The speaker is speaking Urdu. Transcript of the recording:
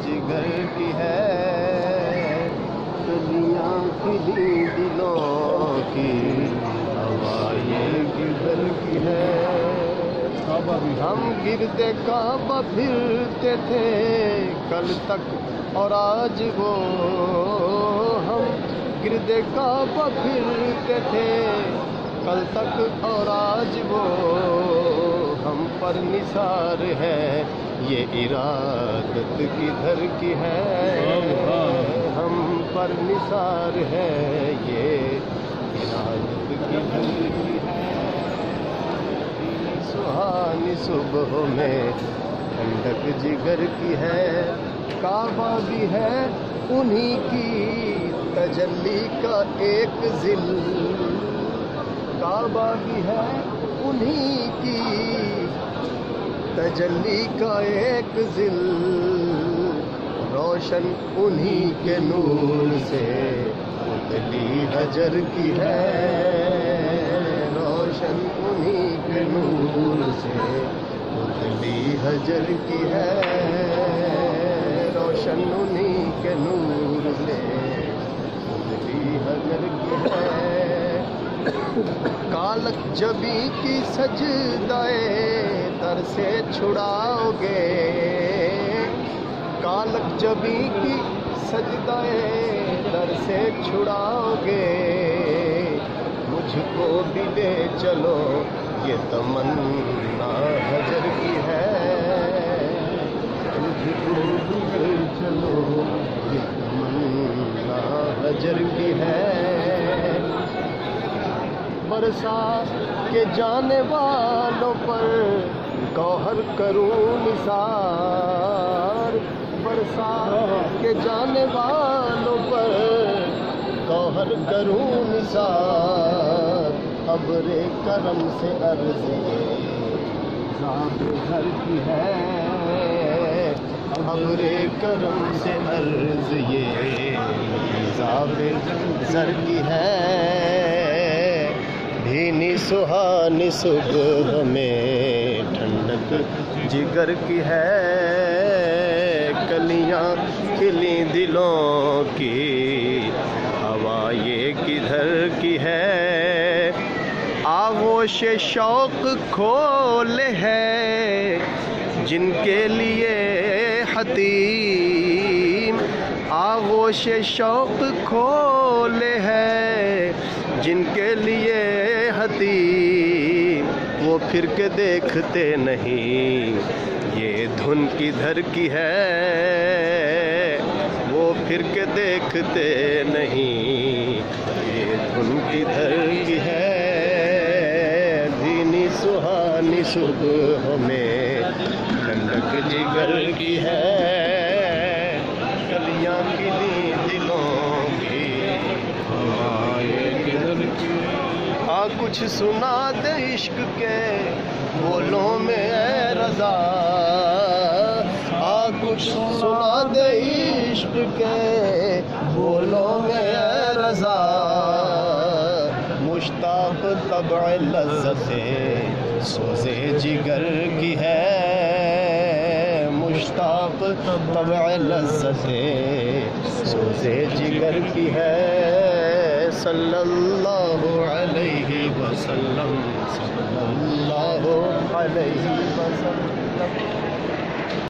جگر کی ہے کلیاں کھلی دلوں کی ہوا یہ جگر کی ہے ہم گرد کعبہ پھرتے تھے کل تک اور آج وہ ہم گرد کعبہ پھرتے تھے کل تک اور آج وہ ہم پر نثار ہے یہ ارادت کدھر کی ہے ہم پر نثار ہے یہ ارادت کدھر کی ہے سہانی صبح میں ٹھنڈک جگر کی ہے کعبہ بھی ہے انہی کی تجلی کا ایک ذل کعبہ بھی ہے انہی کی تجلی کا ایک ذل روشن انہی کے نور سے پتلی حجر کی ہے روشن انہی کے نور سے پتلی حجر کی ہے روشن انہی کے نور سے پتلی حجر کی ہے کالک جبی کی سجدائے در سے چھڑاؤ گے کالک جبی کی سجدائے در سے چھڑاؤ گے مجھ کو بھی لے چلو یہ تمنا حجر کی ہے مجھ کو بھی لے چلو یہ تمنا حجر کی ہے برسا کے جانے والوں پر گوہر کروں نثار برسا کے جانے والوں پر گوہر کروں نثار ابر کرم سے عرض ذات گھر کی ہے ابر کرم سے عرض یہ ذات زر کی ہے بھینی سہانی صبح میں ٹھنڈک جگر کی ہے کلیاں کھلی دلوں کی ہوا یہ کدھر کی ہے آغوش شوق کھولے ہے جن کے لیے حتیم آغوش شوق کھولے ہے جن کے لیے حتیم وہ پھر کے دیکھتے نہیں یہ دھن کدھر کی ہے وہ پھر کے دیکھتے نہیں یہ دھن کدھر کی ہے دینی سہانی صبح میں ٹھنڈک جگر کی ہے کلیاں کھلی دلوں کی کچھ سنا دے عشق کے بولوں میں اے رضا کچھ سنا دے عشق کے بولوں میں اے رضا مشتاق طبع لذت سوزے جگر کی ہے مشتاق طبع لذت سوزے جگر کی ہے صلی اللہ علیہ وسلم صلی اللہ علیہ وسلم